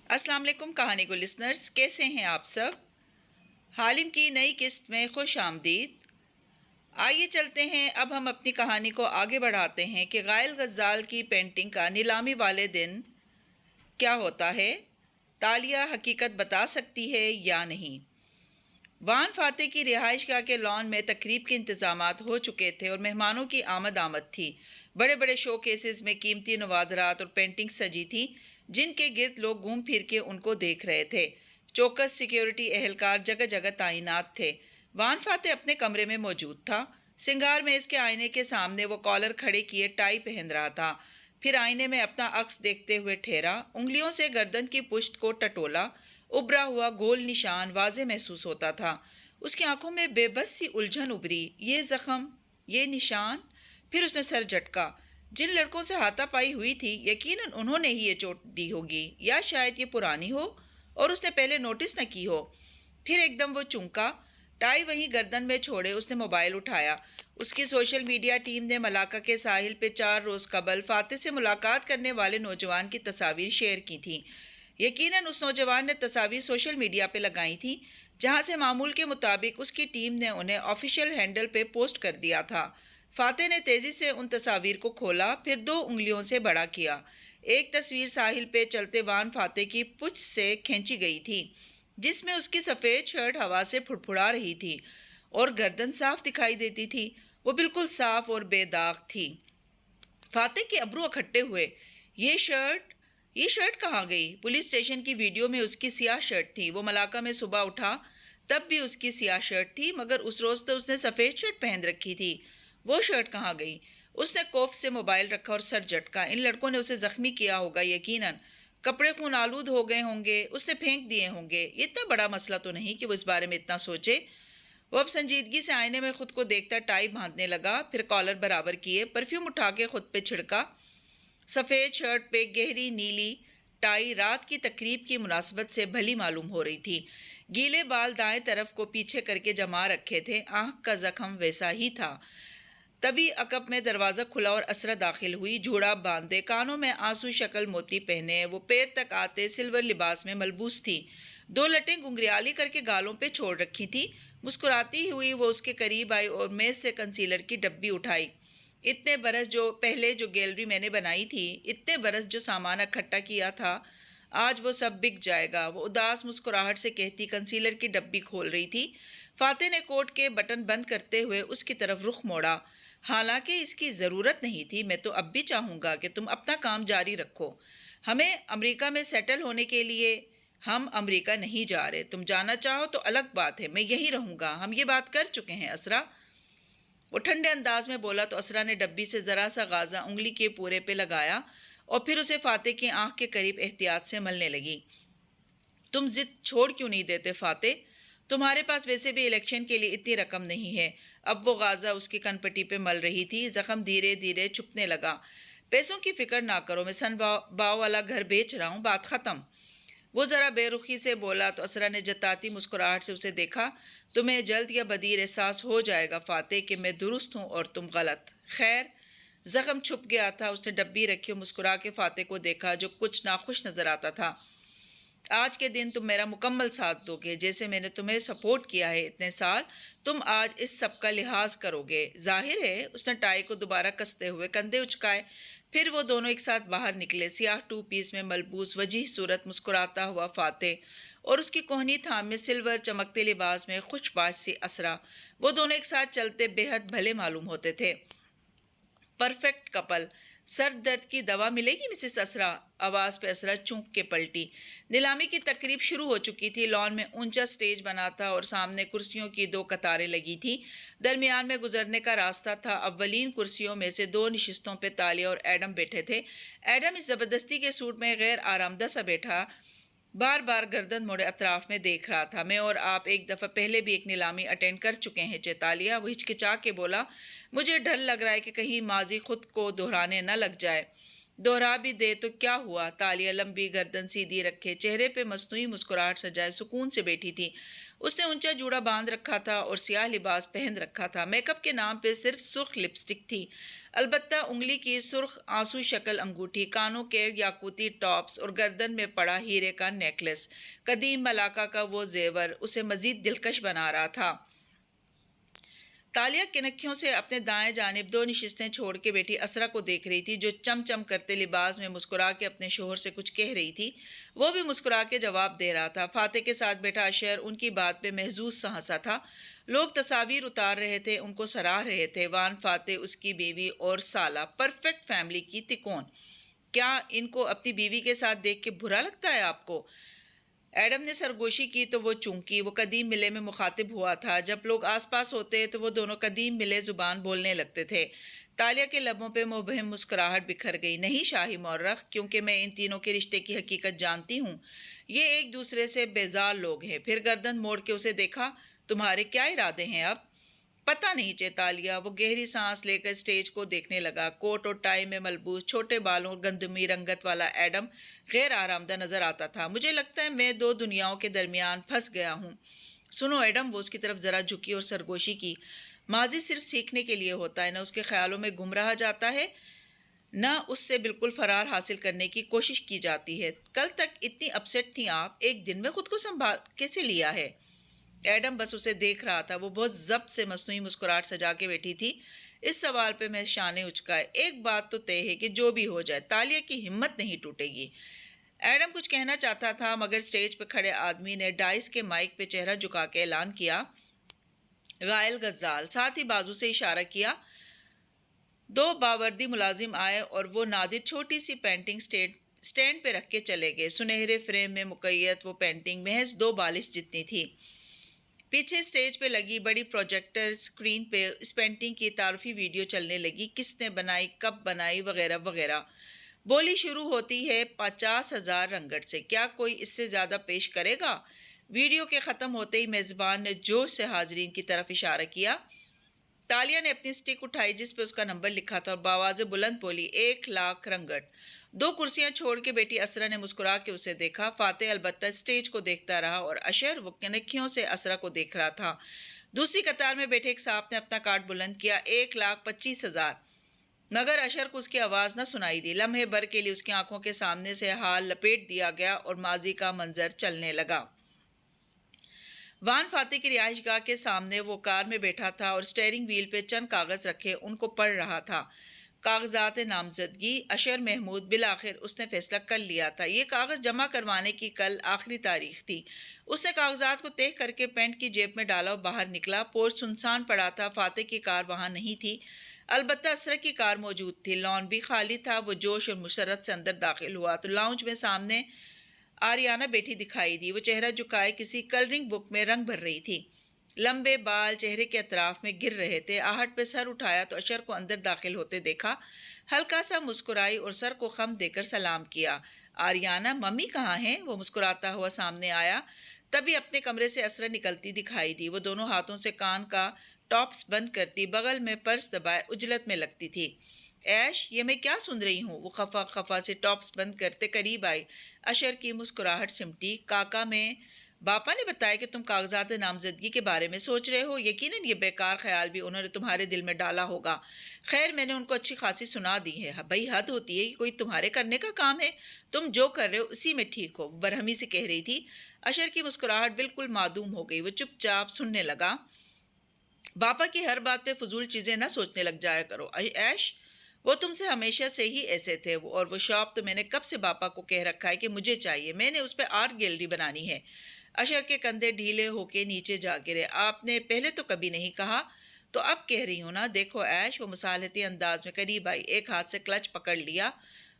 अस्सलाम वालेकुम कहानी को लिसनर्स, कैसे हैं आप सब। हालिम की नई किस्त में खुश आमदीद। आइए चलते हैं, अब हम अपनी कहानी को आगे बढ़ाते हैं कि गायल गज्जाल की पेंटिंग का नीलामी वाले दिन क्या होता है। तालिया हकीकत बता सकती है या नहीं। वान फाते की रिहाइशगाह के लॉन में तकरीब के इंतजामात हो चुके थे और मेहमानों की आमद थी। बड़े बड़े शो केसेस में कीमती नवादरात और पेंटिंग सजी थी, जिनके गिर्द लोग घूम फिर के उनको देख रहे थे। चौकस सिक्योरिटी एहलकार जगह जगह तैनात थे। वान फाते अपने कमरे में मौजूद था। सिंगार में इसके आईने के सामने वो कॉलर खड़े किए टाई पहन रहा था। फिर आईने में अपना अक्स देखते हुए ठहरा, उंगलियों से गर्दन की पुश्त को टटोला। उभरा हुआ गोल निशान वाजे महसूस होता था। उसकी आंखों में बेबस सी उलझन उभरी। ये जख्म, ये निशान। फिर उसने सर झटका। जिन लड़कों से हाथापाई हुई थी, यकीनन उन्होंने ही ये चोट दी होगी, या शायद ये पुरानी हो और उसने पहले नोटिस न की हो। फिर एकदम वो चौंका। टाई वहीं गर्दन में छोड़े उसने मोबाइल उठाया। उसकी सोशल मीडिया टीम ने मलाका के साहिल पे 4 रोज कबल फाते से मुलाकात करने वाले नौजवान की तस्वीर शेयर की थी। यकीनन उस नौजवान ने तस्वीर सोशल मीडिया पे लगाई थी, जहां से मामूल के मुताबिक उसकी टीम ने उन्हें ऑफिशियल हैंडल पे पोस्ट कर दिया था। फाते ने तेजी से उन तस्वीर को खोला, फिर 2 उंगलियों से बड़ा किया। एक तस्वीर साहिल पे चलते वान फाते की पुछ से खींची गई थी, जिसमें उसकी सफ़ेद शर्ट हवा से फुड़फुड़ा रही थी और गर्दन साफ दिखाई देती थी। वो बिल्कुल साफ और बेदाग थी। फाते के अब्रू इकट्ठे हुए। ये शर्ट ये शर्ट कहाँ गई? पुलिस स्टेशन की वीडियो में उसकी सियाह शर्ट थी। वो मलाका में सुबह उठा तब भी उसकी सियाह शर्ट थी, मगर उस रोज तो उसने सफ़ेद शर्ट पहन रखी थी। वो शर्ट कहाँ गई? उसने कोफ से मोबाइल रखा और सर झटका। इन लड़कों ने उसे जख्मी किया होगा, यकीनन। कपड़े खून आलूद हो गए होंगे, उसने फेंक दिए होंगे। ये इतना बड़ा मसला तो नहीं कि वो इस बारे में इतना सोचे। वो अब संजीदगी से आईने में खुद को देखता टाई बांधने लगा, फिर कॉलर बराबर किए, परफ्यूम उठा के खुद पे छिड़का। सफ़ेद शर्ट पे गहरी नीली टाई रात की तकरीब की मुनासबत से भली मालूम हो रही थी। गीले बाल दाएं तरफ को पीछे करके जमा रखे थे। आंख का जख्म वैसा ही था। तभी अकब में दरवाज़ा खुला और असरा दाखिल हुई। जूड़ा बांधे, कानों में आंसू शक्ल मोती पहने, वो पैर तक आते सिल्वर लिबास में मलबूस थी। 2 लटें गुंगरियाली करके गालों पे छोड़ रखी थी। मुस्कुराती हुई वो उसके करीब आई और मेज से कंसीलर की डब्बी उठाई। इतने बरस जो पहले जो गैलरी मैंने बनाई थी, इतने बरस जो सामान इकट्ठा किया था, आज वो सब बिक जाएगा। वो उदास मुस्कुराहट से कहती कंसीलर की डब्बी खोल रही थी। फाते ने कोट के बटन बंद करते हुए उसकी तरफ रुख मोड़ा। हालांकि इसकी ज़रूरत नहीं थी। मैं तो अब भी चाहूँगा कि तुम अपना काम जारी रखो। हमें अमेरिका में सेटल होने के लिए हम अमेरिका नहीं जा रहे। तुम जाना चाहो तो अलग बात है, मैं यहीं रहूँगा। हम ये बात कर चुके हैं असरा। वो ठंडे अंदाज में बोला तो असरा ने डब्बी से ज़रा सा गाजा उंगली के पूरे पे लगाया और फिर उसे फाते की आंख के करीब एहतियात से मलने लगी। तुम जिद छोड़ क्यों नहीं देते फाते? तुम्हारे पास वैसे भी इलेक्शन के लिए इतनी रकम नहीं है। अब वो गाजा उसकी कनपटी पे मल रही थी। जख्म धीरे धीरे छुपने लगा। पैसों की फिक्र ना करो, मैं सन बाव वाला घर बेच रहा हूँ, बात खत्म। वो जरा बेरुखी से बोला तो असरा ने जताती मुस्कुराहट से उसे देखा। तुम्हें जल्द या बदीर एहसास हो जाएगा फाते कि मैं दुरुस्त हूँ और तुम गलत। खैर, जख्म छुप गया था। उसने डब्बी रखी और मुस्कुरा के फाते को देखा, जो कुछ नाखुश नजर आता था। आज के दिन तुम मेरा मुकम्मल साथ दोगे, जैसे मैंने तुम्हें सपोर्ट किया है इतने साल। तुम आज इस सब का लिहाज करोगे, जाहिर है। उसने टाई को दोबारा कसते हुए कंधे उचकाए। फिर वो दोनों एक साथ बाहर निकले। सियाह 2 पीस में मलबूस वजीह सूरत मुस्कुराता हुआ फाते और उसकी कोहनी थाम में सिल्वर चमकते लिबास में खुशबाश सी असरा। वो दोनों एक साथ चलते बेहद भले मालूम होते थे। Perfect couple. सर दर्द की दवा मिलेगी मिसेस असरा? आवाज़ पे असरा चूंक के पलटी। नीलामी की तकरीब शुरू हो चुकी थी। लॉन में ऊंचा स्टेज बना था और सामने कुर्सियों की 2 कतारें लगी थी। दरमियान में गुजरने का रास्ता था। अव्वलीन कुर्सियों में से 2 नशिस्तों पे तालिया और एडम बैठे थे। एडम इस ज़बरदस्ती के सूट में गैर आरामदा सा बैठा, बार बार गर्दन मोड़े अतराफ में देख रहा था। मैं और आप एक दफ़ा पहले भी एक नीलामी अटेंड कर चुके हैं चैतालिया। वो हिचकिचा के बोला। मुझे डर लग रहा है कि कहीं माजी खुद को दोहराने न लग जाए। दोहरा भी दे तो क्या हुआ। तालिया लंबी गर्दन सीधी रखे, चेहरे पे मस्नूई मुस्कुराहट सजाए सुकून से बैठी थी। उसने ऊंचा जूड़ा बांध रखा था और सियाह लिबास पहन रखा था। मेकअप के नाम पे सिर्फ सुर्ख लिपस्टिक थी। अलबत्ता उंगली की सुर्ख आंसू शक्ल अंगूठी, कानों के याकूती टॉप्स और गर्दन में पड़ा हीरे का नेकलेस, कदीम मलाका का वो जेवर उसे मजीद दिलकश बना रहा था। तालिया किनखियों से अपने दाएं जानिब दो नशिस्तें छोड़ के बेटी असरा को देख रही थी, जो चमचम करते लिबास में मुस्कुरा के अपने शोहर से कुछ कह रही थी। वो भी मुस्कुरा के जवाब दे रहा था। फाते के साथ बैठा अशर उनकी बात पे महजूज सा हंसा था। लोग तस्वीर उतार रहे थे, उनको सराह रहे थे। वान फाते, उसकी बीवी और साला, परफेक्ट फैमिली की तिकोन। क्या इनको अपनी बीवी के साथ देख के बुरा लगता है आपको? एडम ने सरगोशी की तो वो चूंकी। वो कदीम मिले में मुखातिब हुआ था। जब लोग आसपास होते तो वो दोनों कदीम मिले जुबान बोलने लगते थे। तालिया के लबों पे मुबहम मुस्कुराहट बिखर गई। नहीं शाही मौर्रख, क्योंकि मैं इन तीनों के रिश्ते की हकीकत जानती हूँ। ये एक दूसरे से बेजार लोग हैं। फिर गर्दन मोड़ के उसे देखा। तुम्हारे क्या इरादे हैं अब? पता नहीं चेतालिया। वो गहरी सांस लेकर स्टेज को देखने लगा। कोट और टाई में मलबूस, छोटे बालों और गंदमी रंगत वाला एडम गैर आरामदा नजर आता था। मुझे लगता है मैं दो दुनियाओं के दरमियान फंस गया हूँ। सुनो एडम, वो उसकी तरफ जरा झुकी और सरगोशी की। माजी सिर्फ सीखने के लिए होता है, न उसके ख्यालों में गुम रहा जाता है, न उससे बिल्कुल फरार हासिल करने की कोशिश की जाती है। कल तक इतनी अपसेट थी आप, एक दिन में खुद को संभाल कैसे लिया है? एडम बस उसे देख रहा था। वो बहुत जब्त से मसनूई मुस्कुराहट सजा के बैठी थी। इस सवाल पे मैं शाने उचकाए। एक बात तो तय है कि जो भी हो जाए, तालिया की हिम्मत नहीं टूटेगी। एडम कुछ कहना चाहता था, मगर स्टेज पे खड़े आदमी ने डाइस के माइक पे चेहरा झुका के ऐलान किया, गायल गज्जाल। साथ ही बाजू से इशारा किया। दो बावर्दी मुलाजिम आए और वो नादिर छोटी सी पेंटिंग स्टैंड पे रख के चले गए। सुनहरे फ्रेम में मुकैयत वो पेंटिंग महज 2 बालिश जितनी थी। पीछे स्टेज पे लगी बड़ी प्रोजेक्टर स्क्रीन पे इस पेंटिंग की तारीफी वीडियो चलने लगी। किसने बनाई, कब बनाई, वगैरह वगैरह। बोली शुरू होती है 50,000 रंगट से। क्या कोई इससे ज़्यादा पेश करेगा? वीडियो के ख़त्म होते ही मेज़बान ने जोश से हाजरीन की तरफ इशारा किया। तालिया ने अपनी स्टिक उठाई जिस पे उसका नंबर लिखा था और बावाज़ बुलंद बोली, 1,00,000 रंगट। 2 कुर्सियां छोड़ के बेटी असरा ने मुस्कुरा के उसे देखा। फातेह अलबत्ता स्टेज को देखता रहा और अशर वो कनखियों से असरा को देख रहा था। दूसरी कतार में बैठे एक साहब ने अपना कार्ड बुलंद किया, 1,25,000। मगर अशर को उसकी आवाज़ न सुनाई दी। लम्हे भर के लिए उसकी आंखों के सामने से हाल लपेट दिया गया और माजी का मंजर चलने लगा। वान फाते की रिहाइशगाह के सामने वो कार में बैठा था और स्टीयरिंग व्हील पे चंद कागज रखे उनको पढ़ रहा था। कागजात नामजदगी। अशर महमूद। बिलाखिर उसने फैसला कर लिया था। ये कागज जमा करवाने की कल आखिरी तारीख थी। उसने कागजात को तय करके पैंट की जेब में डाला और बाहर निकला। पोर्च सुनसान पड़ा था। फाते की कार वहां नहीं थी। अलबत्ता असरा की कार मौजूद थी। लॉन भी खाली था। वो जोश और मुसरत से अंदर दाखिल हुआ तो लाउंज में सामने आरियाना बैठी दिखाई दी। वो चेहरा झुकाए किसी कलरिंग बुक में रंग भर रही थी। लंबे बाल चेहरे के अतराफ में गिर रहे थे। आहट पे सर उठाया तो अशर को अंदर दाखिल होते देखा। हल्का सा मुस्कुराई और सर को खम देकर सलाम किया। आरियाना, मम्मी कहाँ हैं? वो मुस्कुराता हुआ सामने आया। तभी अपने कमरे से असरा निकलती दिखाई दी। वो दोनों हाथों से कान का टॉप्स बंद करती बगल में पर्स दबाए उजलत में लगती थी। ऐश, ये मैं क्या सुन रही हूँ? वो खफा खफा से टॉप्स बंद करते करीब आई। अशर की मुस्कुराहट सिमटी। काका, में बापा ने बताया कि तुम कागजात नामजदगी के बारे में सोच रहे हो। यकीनन ये बेकार ख्याल भी उन्होंने तुम्हारे दिल में डाला होगा। खैर, मैंने उनको अच्छी खासी सुना दी है। भाई, हद होती है कि कोई तुम्हारे करने का काम है। तुम जो कर रहे हो उसी में ठीक हो, बरहमी से कह रही थी। अशर की मुस्कुराहट बिल्कुल मादूम हो गई। वो चुपचाप सुनने लगा। बापा की हर बात पे फजूल चीजें ना सोचने लग जाया करो ऐश। वो तुमसे हमेशा से ही ऐसे थे। और वो शॉप तो मैंने कब से बापा को कह रखा है कि मुझे चाहिए। मैंने उस पर आर्ट गैलरी बनानी है। अशर के कंधे ढीले होके नीचे जा गिरे। आपने पहले तो कभी नहीं कहा, तो अब कह रही हूं ना। देखो ऐश, वो मुसालती अंदाज में करीब आई। एक हाथ से क्लच पकड़ लिया,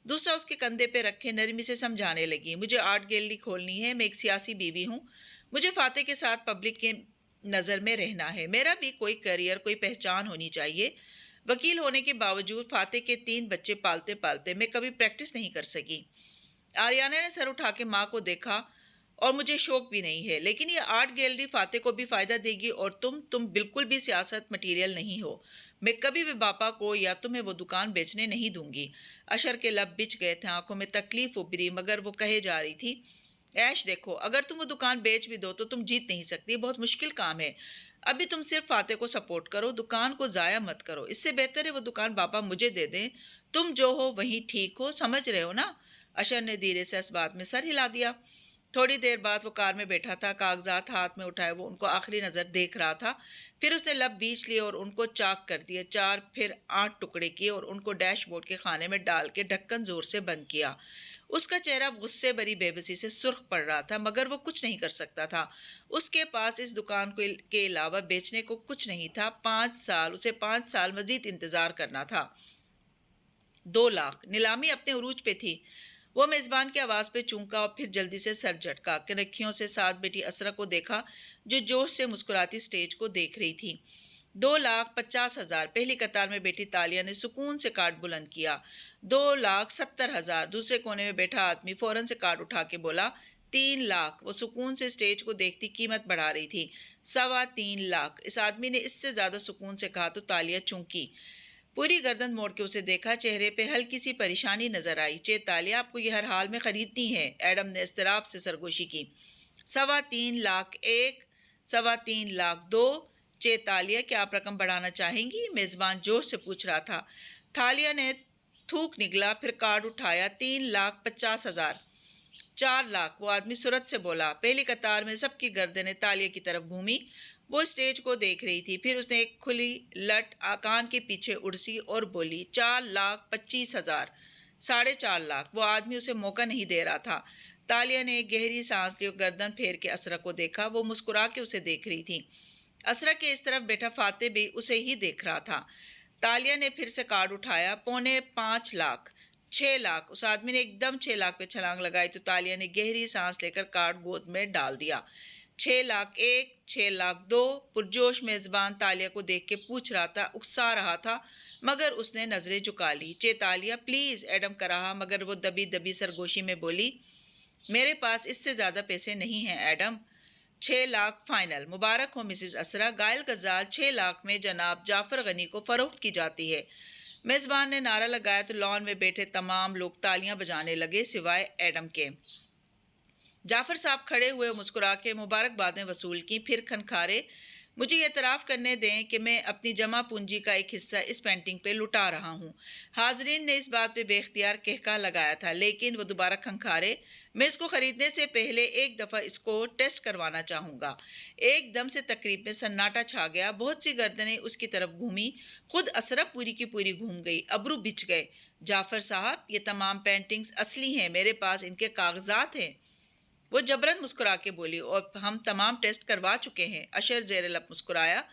दूसरा उसके कंधे पे रखे नरमी से समझाने लगी। मुझे आर्ट गैलरी खोलनी है। मैं एक सियासी बीवी हूँ। मुझे फाते के साथ पब्लिक के नज़र में रहना है। मेरा भी कोई करियर, कोई पहचान होनी चाहिए। वकील होने के बावजूद फाते के 3 बच्चे पालते पालते मैं कभी प्रैक्टिस नहीं कर सकी। आरियाना ने सर उठा के माँ को देखा। और मुझे शौक भी नहीं है, लेकिन ये आर्ट गैलरी फाते को भी फायदा देगी और तुम बिल्कुल भी सियासत मटीरियल नहीं हो। मैं कभी भी बापा को या तुम्हें वो दुकान बेचने नहीं दूंगी। अशर के लब बिछ गए थे, आंखों में तकलीफ उभरी, मगर वो कहे जा रही थी, ऐश देखो, अगर तुम वो दुकान बेच भी दो तो तुम जीत नहीं सकती, बहुत मुश्किल काम है। अभी तुम सिर्फ फाते को सपोर्ट करो, दुकान को जाया मत करो। इससे बेहतर है वो दुकान बापा मुझे दे दें। तुम जो हो वही ठीक हो, समझ रहे हो ना? अशर ने धीरे से इस बात में सर हिला दिया। थोड़ी देर बाद वो कार में बैठा था, कागजात हाथ में उठाए वो उनको आखिरी नजर देख रहा था। फिर उसने लब बीच लिए और उनको चाक कर दिए, 4 फिर 8 टुकड़े किए और उनको डैशबोर्ड के खाने में डाल के ढक्कन जोर से बंद किया। उसका चेहरा गुस्से भरी बेबसी से सुर्ख पड़ रहा था, मगर वो कुछ नहीं कर सकता था। उसके पास इस दुकान के अलावा बेचने को कुछ नहीं था। 5 साल, उसे 5 साल मजीद इंतजार करना था। 2 लाख, नीलामी अपने उरूज पे थी। वो मेजबान की आवाज पे चूंका और फिर जल्दी से सर झटका। कनखियों से साथ बेटी असरा को देखा, जो जोश से मुस्कुराती स्टेज को देख रही थी। 2,50,000। पहली कतार में बैठी तालिया ने सुकून से कार्ड बुलंद किया। 2,70,000। दूसरे कोने में बैठा आदमी फौरन से कार्ड उठा के बोला, 3 लाख। वो सुकून से स्टेज को देखती कीमत बढ़ा रही थी। 3.25 लाख। इस आदमी ने इससे ज्यादा सुकून से कहा तो तालिया चूंकी। पूरी गर्दन मोड़ के उसे देखा, चेहरे पे हल्की सी परेशानी नजर आई। तालिया, आपको ये हर हाल में खरीदनी है। एडम ने इस्तराब से सरगोशी की। 3.25 लाख एक, 3.25 लाख दो। तालिया, क्या आप रकम बढ़ाना चाहेंगी? मेजबान जोश से पूछ रहा था। थालिया ने थूक निगला, फिर कार्ड उठाया। 3,50,000। 4 लाख। वो आदमी सूरत से बोला। पहली कतार में सबकी गर्दनें तालिया की तरफ घूमी। वो स्टेज को देख रही थी। फिर उसने एक खुली लट कान के पीछे उड़सी और बोली, 4,25,000। 4.5 लाख। वो आदमी उसे मौका नहीं दे रहा था। तालिया ने एक गहरी सांस ली और गर्दन फेर के असरा को देखा। वो मुस्कुरा के उसे देख रही थी। असरा के इस तरफ बैठा फाते भी उसे ही देख रहा था। तालिया ने फिर से कार्ड उठाया। 4.25 लाख। 6 लाख। उस आदमी ने एकदम 6 लाख पे छलांग लगाई तो तालिया ने गहरी सांस लेकर कार्ड गोद में डाल दिया। 6 लाख एक, 6 लाख दो। पुरजोश मेजबान तालिया को देख के पूछ रहा था, उकसा रहा था, मगर उसने नजरें झुका ली। तालिया प्लीज, एडम कराहा, मगर वो दबी दबी सरगोशी में बोली, मेरे पास इससे ज्यादा पैसे नहीं हैं एडम। 6 लाख फाइनल। मुबारक हो मिसेज असरा। गायल गजाल 6 लाख में जनाब जाफर गनी को फरोख्त की जाती है। मेजबान ने नारा लगाया तो लॉन में बैठे तमाम लोग तालियां बजाने लगे, सिवाय एडम के। जाफर साहब खड़े हुए मुस्कुरा के मुबारकबादें वसूल की, फिर खनखारे, मुझे ये एतराफ़ करने दें कि मैं अपनी जमा पूंजी का एक हिस्सा इस पेंटिंग पे लुटा रहा हूँ। हाजरीन ने इस बात पे बेख्तियार कहका लगाया था, लेकिन वो दोबारा खनखारे, मैं इसको खरीदने से पहले एक दफ़ा इसको टेस्ट करवाना चाहूँगा। एकदम से तकरीब में सन्नाटा छा गया। बहुत सी गर्दनें उसकी तरफ घूमी। खुद असरा पूरी की पूरी घूम गई। अबरू बिछ गए। जाफर साहब, ये तमाम पेंटिंग्स असली हैं, मेरे पास इनके कागजात हैं। वो जबरन मुस्कुरा के बोली, और हम तमाम टेस्ट करवा चुके हैं। अशर ज़ेर लब मुस्कुराया।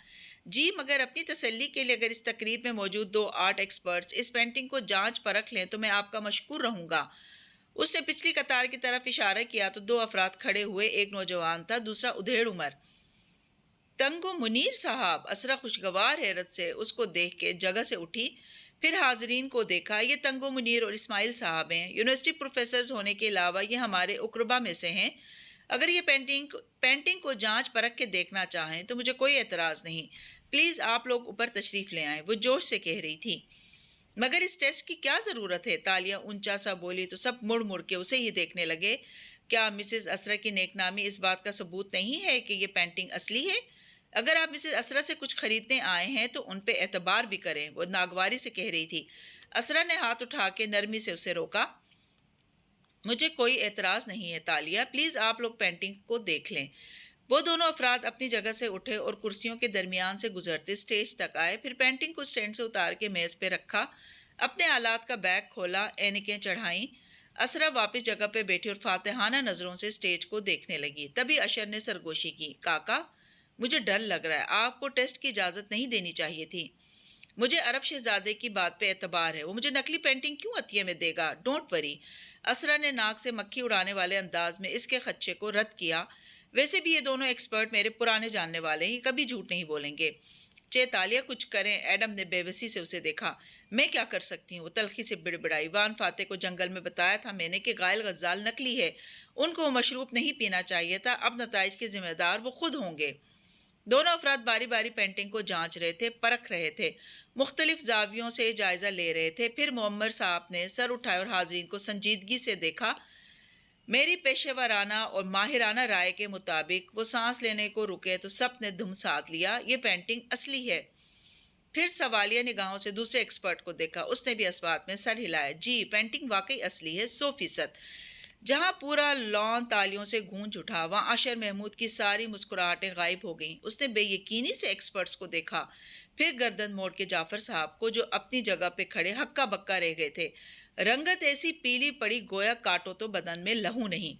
जी, मगर अपनी तसल्ली के लिए अगर इस तकरीब में मौजूद 2 आर्ट एक्सपर्ट्स इस पेंटिंग को जांच परख लें तो मैं आपका मशकूर रहूंगा। उसने पिछली कतार की तरफ इशारा किया तो 2 अफराद खड़े हुए। एक नौजवान था, दूसरा उधेड़ उम्र। तंगो मुनीर साहब। असरा खुशगवार हैरत से उसको देख के जगह से उठी, फिर हाजरीन को देखा। ये तंगो मुनीर और इस्माइल साहब हैं। यूनिवर्सिटी प्रोफेसर होने के अलावा ये हमारे उकरबा में से हैं। अगर ये पेंटिंग को जांच परख के देखना चाहें तो मुझे कोई एतराज़ नहीं। प्लीज़ आप लोग ऊपर तशरीफ़ ले आएं, वो जोश से कह रही थी। मगर इस टेस्ट की क्या ज़रूरत है? तालियां ऊंचा सा बोली तो सब मुड़ मुड़ के उसे ही देखने लगे। क्या मिसेस असरा की नेकनामी इस बात का सबूत नहीं है कि ये पेंटिंग असली है? अगर आप मिसेस असरा से कुछ खरीदने आए हैं तो उन पे एतबार भी करें, वो नागवारी से कह रही थी। असरा ने हाथ उठा के नरमी से उसे रोका। मुझे कोई एतराज़ नहीं है तालिया, प्लीज़ आप लोग पेंटिंग को देख लें। वो दोनों अफराद अपनी जगह से उठे और कुर्सियों के दरमियान से गुजरते स्टेज तक आए। फिर पेंटिंग को स्टैंड से उतार के मेज़ पे रखा, अपने आलात का बैग खोला, ऐनकें चढ़ाई। असरा वापस जगह पे बैठी और फातिहाना नज़रों से स्टेज को देखने लगी। तभी अशर ने सरगोशी की, काका मुझे डर लग रहा है, आपको टेस्ट की इजाज़त नहीं देनी चाहिए थी। मुझे अरब शहजादे की बात पे एतबार है, वो मुझे नकली पेंटिंग क्यों अतिये में देगा? Don't worry. असरा ने नाक से मक्खी उड़ाने वाले अंदाज में इसके खदशे को रद्द किया। वैसे भी ये दोनों एक्सपर्ट मेरे पुराने जानने वाले हैं, कभी झूठ नहीं बोलेंगे। तालिया कुछ करें। एडम ने बेबसी से उसे देखा। मैं क्या कर सकती हूँ? वो तलखी से बिड़बिड़ाई। वान फाते को जंगल में बताया था मैंने कि गायल गज्जाल नकली है, उनको मशरूब नहीं पीना चाहिए था। अब नताइज के जिम्मेदार वो खुद होंगे। दोनों अफराद बारी बारी पेंटिंग को जांच रहे थे, परख रहे थे, मुख्तलिफ जावियों से जायजा ले रहे थे। फिर मुअम्मर साहब ने सर उठाए और हाज़रीन को संजीदगी से देखा। मेरी पेशेवराना और माहिराना राय के मुताबिक वो सांस लेने को रुके तो सब ने धुम साध लिया, ये पेंटिंग असली है। फिर सवालिया निगाहों से दूसरे एक्सपर्ट को देखा, उसने भी इस बात में सर हिलाया। जी, पेंटिंग वाकई असली है, 100%। जहां पूरा लॉन तालियों से गूंज उठा, वहां आशर महमूद की सारी मुस्कुराहटें गायब हो गईं। उसने बेयकीनी से एक्सपर्ट्स को देखा, फिर गर्दन मोड़ के जाफर साहब को, जो अपनी जगह पे खड़े हक्का बक्का रह गए थे। रंगत ऐसी पीली पड़ी गोया काटो तो बदन में लहू नहीं।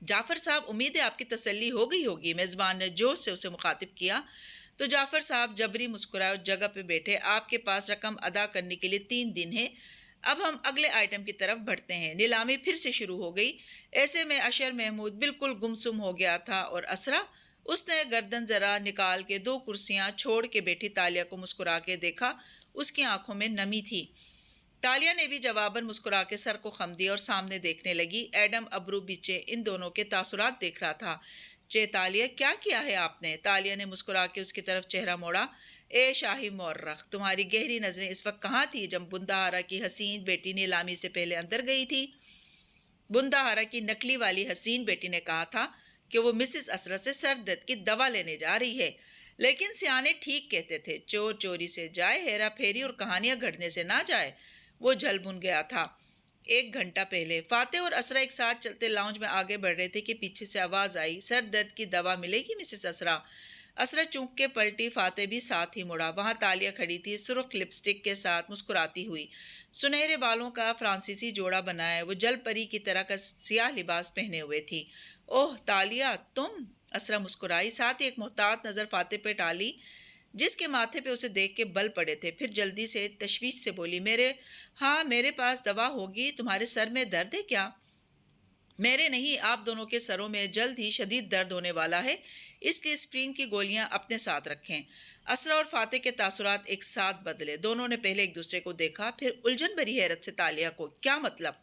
जाफर साहब, उम्मीद है आपकी तसल्ली हो गई होगी, मेजबान ने जोश से उसे मुखातिब किया। तो जाफर साहब जबरी मुस्कुराए और जगह पे बैठे। आपके पास रकम अदा करने के लिए 3 दिन है। अब हम अगले आइटम की तरफ बढ़ते हैं। नीलामी फिर से शुरू हो गई। ऐसे में अशर महमूद बिल्कुल गुमसुम हो गया था। और असरा, उसने गर्दन जरा निकाल के 2 कुर्सियां छोड़ के बैठी तालिया को मुस्कुरा के देखा। उसकी आंखों में नमी थी। तालिया ने भी जवाबन मुस्कुरा के सर को खम दिया और सामने देखने लगी। एडम अबरू बीचे इन दोनों के तासुरात देख रहा था। चे तालिया, क्या किया है आपने? तालिया ने मुस्कुरा के उसकी तरफ चेहरा मोड़ा। ए शाही मोर्रख, तुम्हारी गहरी नजरें इस वक्त कहाँ थी जब बुंदाहारा की हसीन बेटी नीलामी से पहले अंदर गई थी? बुंदाहारा की नकली वाली हसीन बेटी ने कहा था कि वो मिसेस असरा से सर दर्द की दवा लेने जा रही है। लेकिन सियाने ठीक कहते थे, चोर चोरी से जाए, हेरा फेरी और कहानियां घड़ने से ना जाए। वो झल भुन गया था। 1 घंटा पहले फाते और असरा एक साथ चलते लाउंज में आगे बढ़ रहे थे कि पीछे से आवाज आई, सर दर्द की दवा मिलेगी मिसेस असरा? असरा चूक के पलटी, फाते भी साथ ही मुड़ा। वहां तालिया खड़ी थी, सुर्ख लिपस्टिक के साथ मुस्कुराती हुई, सुनहरे बालों का फ्रांसीसी जोड़ा बनाए। वो जल परी की तरह का सियाह लिबास पहने हुए थी। ओह तालिया, तुम? असरा मुस्कुराई, साथ ही एक मोहतात नजर फाते पे डाली जिसके माथे पे उसे देख के बल पड़े थे। फिर जल्दी से तशवीश से बोली, हाँ मेरे पास दवा होगी। तुम्हारे सर में दर्द है क्या? मेरे नहीं, आप दोनों के सरों में जल्द ही शदीद दर्द होने वाला है, इसलिए स्प्रीन की गोलियां अपने साथ रखें। असरा और फाते के तासुरात एक साथ बदले। दोनों ने पहले एक दूसरे को देखा, फिर उलझन भरी हैरत से तालिया को, क्या मतलब?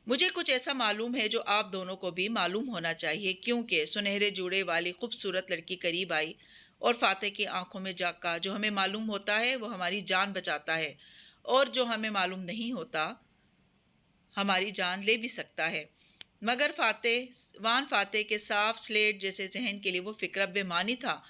मुझे कुछ ऐसा मालूम है जो आप दोनों को भी मालूम होना चाहिए। क्योंकि सुनहरे जूड़े वाली खूबसूरत लड़की करीब आई और फाते की आंखों में झांका। जो हमें मालूम होता है वो हमारी जान बचाता है, और जो हमें मालूम नहीं होता हमारी जान ले भी सकता है। मगर फाते के साफ स्लेट जैसे जहन के लिए वो फिक्र बेमानी था।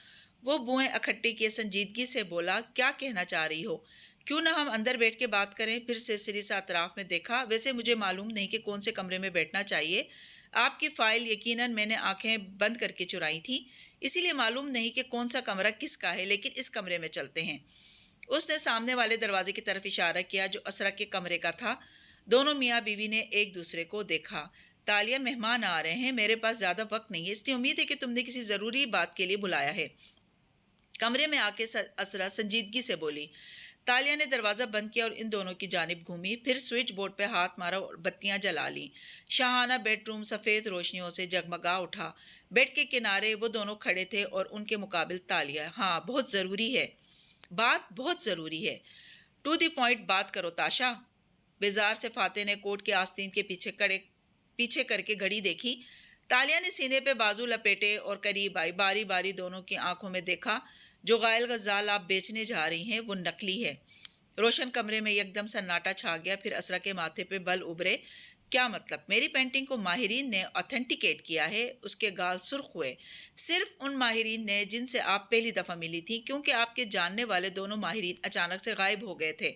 वो बुएं इकट्ठी किए संजीदगी से बोला, क्या कहना चाह रही हो? क्यों ना हम अंदर बैठ के बात करें? फिर सिरसिरी सा अतराफ में देखा। वैसे मुझे मालूम नहीं कि कौन से कमरे में बैठना चाहिए। आपकी फाइल यकीनन मैंने आंखें बंद करके चुराई थी, इसीलिए मालूम नहीं कि कौन सा कमरा किसका है, लेकिन इस कमरे में चलते हैं। उसने सामने वाले दरवाजे की तरफ इशारा किया जो असरा के कमरे का था। दोनों मियाँ बीवी ने एक दूसरे को देखा। तालिया, मेहमान आ रहे हैं, मेरे पास ज्यादा वक्त नहीं है, इसलिए उम्मीद है कि तुमने किसी जरूरी बात के लिए बुलाया है। कमरे में आके असरा संजीदगी से बोली। तालिया ने दरवाजा बंद किया और इन दोनों की जानिब घूमी, फिर स्विच बोर्ड पे हाथ मारा और बत्तियां जला ली। शाहाना बेडरूम सफेद रोशनियों से जगमगा उठा। बेड के किनारे वो दोनों खड़े थे और उनके मुकाबिल तालिया। हाँ, बहुत जरूरी है, बात बहुत जरूरी है। टू द पॉइंट बात करो ताशा। बेजार से फाते ने कोट के आस्तीन के पीछे करके घड़ी देखी। तालिया ने सीने पे बाजू लपेटे और करीब आई। बारी बारी दोनों की आंखों में देखा। जो गायल गजाल आप बेचने जा रही हैं वो नकली है। रोशन कमरे में एकदम सन्नाटा छा गया। फिर असरा के माथे पे बल उभरे। क्या मतलब? मेरी पेंटिंग को माहिरीन ने ऑथेंटिकेट किया है? उसके गाल सुर्ख हुए। सिर्फ उन माहिरीन ने जिनसे आप पहली दफा मिली थी, क्योंकि आपके जानने वाले दोनों माहिरीन अचानक से गायब हो गए थे।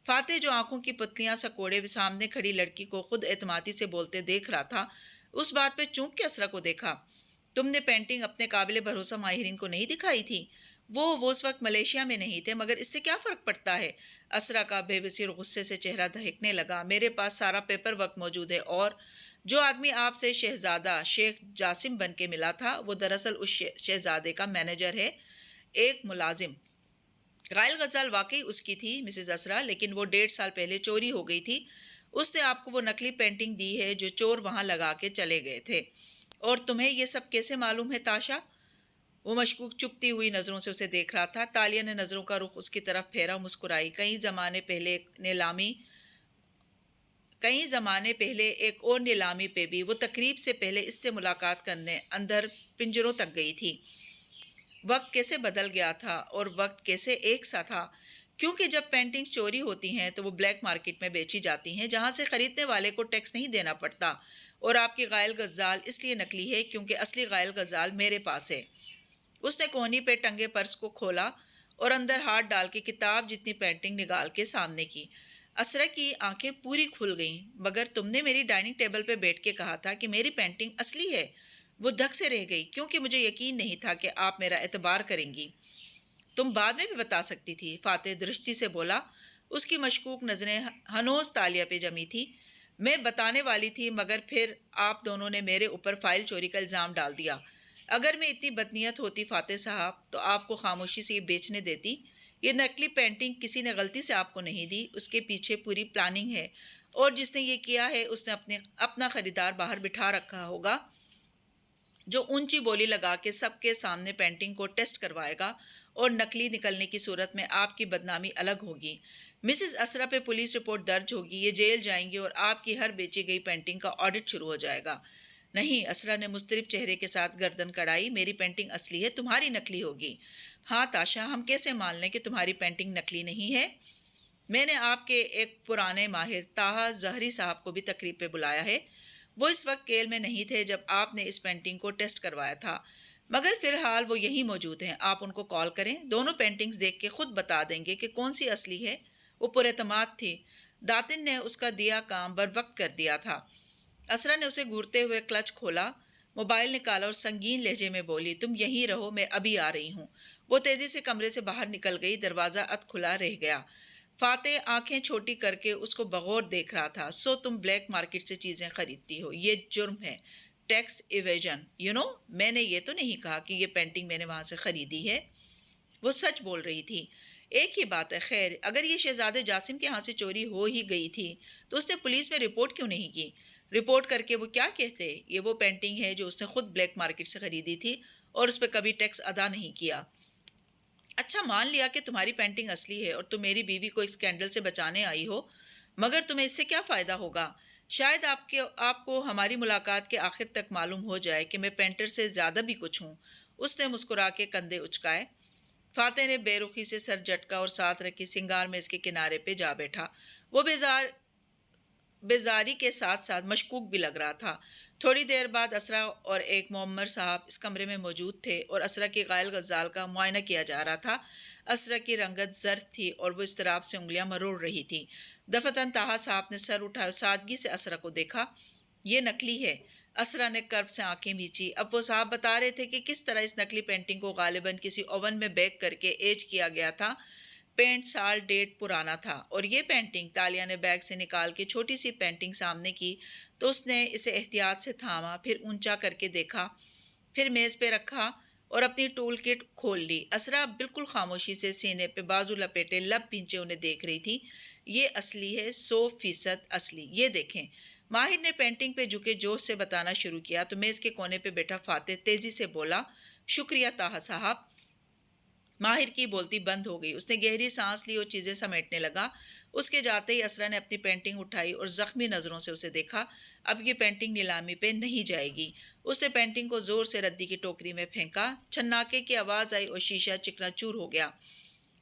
फाते, जो आंखों की पुतलियां सकोड़े सामने खड़ी लड़की को खुद एतमादी से बोलते देख रहा था, उस बात पे चूक के असरा को देखा। तुमने पेंटिंग अपने काबिल भरोसा माहिरीन को नहीं दिखाई थी? वो उस वक्त मलेशिया में नहीं थे, मगर इससे क्या फर्क पड़ता है? असरा का बेबसीर गुस्से से चेहरा दहकने लगा। मेरे पास सारा पेपर वर्क मौजूद है, और जो आदमी आपसे शहजादा शेख जासिम बन के मिला था वो दरअसल उस शहजादे का मैनेजर है, एक मुलाजिम। गायल गजाल वाकई उसकी थी मिसेस असरा, लेकिन वो 1.5 साल पहले चोरी हो गई थी। उसने आपको वो नकली पेंटिंग दी है जो चोर वहां लगा के चले गए थे। और तुम्हें ये सब कैसे मालूम है ताशा? वो मशकूक चुपती हुई नजरों से उसे देख रहा था। तालिया ने नजरों का रुख उसकी तरफ फेरा, मुस्कुराई। कई जमाने पहले एक और नीलामी पे भी वो तकरीब से पहले इससे मुलाकात करने अंदर पिंजरों तक गई थी। वक्त कैसे बदल गया था और वक्त कैसे एक सा था, क्योंकि जब पेंटिंग्स चोरी होती हैं तो वो ब्लैक मार्केट में बेची जाती हैं जहां से खरीदने वाले को टैक्स नहीं देना पड़ता। और आपकी गायल गज्जाल इसलिए नकली है क्योंकि असली गायल गज्जाल मेरे पास है। उसने कोहनी पे टंगे पर्स को खोला और अंदर हाथ डाल के किताब जितनी पेंटिंग निकाल के सामने की। असरा की आंखें पूरी खुल गईं। मगर तुमने मेरी डाइनिंग टेबल पे बैठ के कहा था कि मेरी पेंटिंग असली है। वो धक से रह गई क्योंकि मुझे यकीन नहीं था कि आप मेरा एतबार करेंगी। तुम बाद में भी बता सकती थी, फातेह दृष्टि से बोला। उसकी मशकूक नजरें हनोज तालिया पे जमी थी। मैं बताने वाली थी मगर फिर आप दोनों ने मेरे ऊपर फाइल चोरी का इल्ज़ाम डाल दिया। अगर मैं इतनी बदनीयत होती फातेह साहब तो आपको खामोशी से ये बेचने देती। ये नकली पेंटिंग किसी ने गलती से आपको नहीं दी, उसके पीछे पूरी प्लानिंग है। और जिसने ये किया है उसने अपना खरीदार बाहर बिठा रखा होगा जो ऊंची बोली लगा के सबके सामने पेंटिंग को टेस्ट करवाएगा। और नकली निकलने की सूरत में आपकी बदनामी अलग होगी। मिसेस असरा पे पुलिस रिपोर्ट दर्ज होगी, ये जेल जाएंगी और आपकी हर बेची गई पेंटिंग का ऑडिट शुरू हो जाएगा। नहीं, असरा ने मुस्तरिब चेहरे के साथ गर्दन कड़ाई। मेरी पेंटिंग असली है, तुम्हारी नकली होगी। हाँ ताशा, हम कैसे मान लें कि तुम्हारी पेंटिंग नकली नहीं है? मैंने आपके एक पुराने माहिर ताहा जहरी साहब को भी तकरीब पे बुलाया है। वो इस वक्त केल में नहीं थे जब आपने इस पेंटिंग को टेस्ट करवाया था, मगर फिलहाल वो यहीं मौजूद हैं। आप उनको कॉल करें, दोनों पेंटिंग्स देख के खुद बता देंगे कि कौन सी असली है। वो पुरएतमाद थी। दातिन ने उसका दिया काम बर वक्त कर दिया था। असरा ने उसे घूरते हुए क्लच खोला, मोबाइल निकाला और संगीन लहजे में बोली, तुम यहीं रहो, मैं अभी आ रही हूँ। वो तेजी से कमरे से बाहर निकल गई। दरवाज़ा अध खुला रह गया। फातेह आंखें छोटी करके उसको बगौर देख रहा था। सो तुम ब्लैक मार्केट से चीज़ें खरीदती हो, ये जुर्म है, टैक्स इवेजन। मैंने ये तो नहीं कहा कि ये पेंटिंग मैंने वहाँ से खरीदी है। वो सच बोल रही थी। एक ही बात है, खैर अगर ये शहजादे जासिम के यहाँ से चोरी हो ही गई थी तो उसने पुलिस में रिपोर्ट क्यों नहीं की? रिपोर्ट करके वो क्या कहते? ये वो पेंटिंग है जो उसने खुद ब्लैक मार्केट से खरीदी थी और उस पर कभी टैक्स अदा नहीं किया। अच्छा, मान लिया कि तुम्हारी पेंटिंग असली है और तुम मेरी बीवी को इस स्कैंडल से बचाने आई हो, मगर तुम्हें इससे क्या फ़ायदा होगा? शायद आपको हमारी मुलाकात के आखिर तक मालूम हो जाए कि मैं पेंटर से ज़्यादा भी कुछ हूँ। उसने मुस्कुरा के कंधे उचकाए। फातेह ने बेरुखी से सर झटका और साथ रखी सिंगार में इसके किनारे पे जा बैठा। वो बेजारी के साथ साथ मशकूक भी लग रहा था। थोड़ी देर बाद असरा और एक मोअम्मर साहब इस कमरे में मौजूद थे और असरा की गायल गज्जाल का मुआयना किया जा रहा था। असरा की रंगत जर्द थी और वो इस्तराब से उंगलियां मरोड़ रही थी। दफतन ताहा साहब ने सर उठाया और सादगी से असरा को देखा। ये नकली है। असरा ने कर्ब से आंखें मींची। अब वो साहब बता रहे थे कि किस तरह इस नकली पेंटिंग को गालिबन किसी ओवन में बेक करके एज किया गया था। पेंट साल डेट पुराना था। और ये पेंटिंग, तालिया ने बैग से निकाल के छोटी सी पेंटिंग सामने की तो उसने इसे एहतियात से थामा, फिर ऊंचा करके देखा, फिर मेज पे रखा और अपनी टूल किट खोल ली। असरा बिल्कुल खामोशी से सीने पे बाजू लपेटे लब पीछे उन्हें देख रही थी। ये असली है, 100% असली। ये देखें। माहिर ने पेंटिंग पे झुके जोश से बताना शुरू किया तो मेज के कोने पे बैठा फातेह तेजी से बोला, शुक्रिया ताहा साहब। माहिर की बोलती बंद हो गई। उसने गहरी सांस ली और चीजें समेटने लगा। उसके जाते ही असरा ने अपनी पेंटिंग उठाई और जख्मी नजरों से उसे देखा। अब ये पेंटिंग नीलामी पे नहीं जाएगी। उसने पेंटिंग को जोर से रद्दी की टोकरी में फेंका। छन्नाके की आवाज आई और शीशा चिकनाचूर हो गया।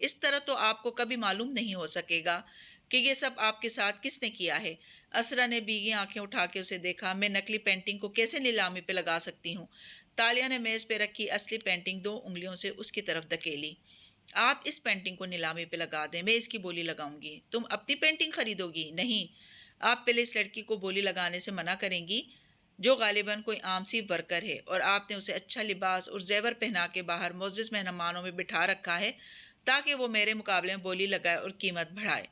इस तरह तो आपको कभी मालूम नहीं हो सकेगा कि ये सब आपके साथ किसने किया है। असरा ने भीगी आंखें उठा के उसे देखा। मैं नकली पेंटिंग को कैसे नीलामी पे लगा सकती हूँ? तालिया ने मेज पे रखी असली पेंटिंग दो उंगलियों से उसकी तरफ धकेली। आप इस पेंटिंग को नीलामी पे लगा दें, मैं इसकी बोली लगाऊंगी। तुम अपनी पेंटिंग खरीदोगी? नहीं, आप पहले इस लड़की को बोली लगाने से मना करेंगी जो गालिबन कोई आम सी वर्कर है और आपने उसे अच्छा लिबास और जेवर पहना के बाहर मोअज़्ज़िज़ मेहमानों में बिठा रखा है ताकि वो मेरे मुकाबले में बोली लगाए और कीमत बढ़ाए।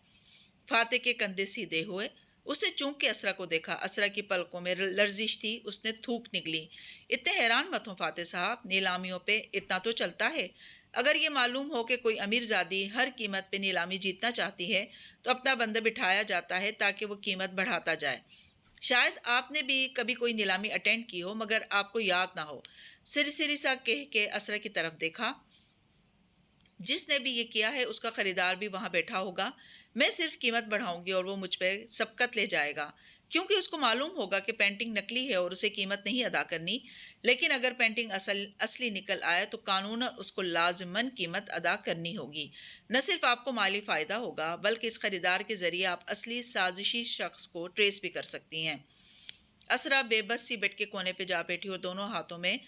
फातेह के कंधे सीधे हुए। उसने चूंक के असरा को देखा। असरा की पलकों में लर्जिश थी। उसने थूक निकली, इतने हैरान मत हो फातेह साहब, नीलामियों पे इतना तो चलता है। अगर ये मालूम हो कि कोई अमीरजादी हर कीमत पे नीलामी जीतना चाहती है तो अपना बंदा बिठाया जाता है ताकि वो कीमत बढ़ाता जाए। शायद आपने भी कभी कोई नीलामी अटेंड की हो मगर आपको याद ना हो। सिरसिरी सा कह के असरा की तरफ देखा। जिसने भी ये किया है उसका खरीदार भी वहां बैठा होगा। मैं सिर्फ कीमत बढ़ाऊंगी और वो मुझ पे सबकत ले जाएगा क्योंकि उसको मालूम होगा कि पेंटिंग नकली है और उसे कीमत नहीं अदा करनी। लेकिन अगर पेंटिंग असली निकल आए तो कानूनन उसको लाजमन कीमत अदा करनी होगी। न सिर्फ आपको माली फ़ायदा होगा, बल्कि इस खरीदार के ज़रिए आप असली साजिशी शख्स को ट्रेस भी कर सकती हैं। असरा बेबस सी बेड के कोने पे जा बैठी और दोनों हाथों में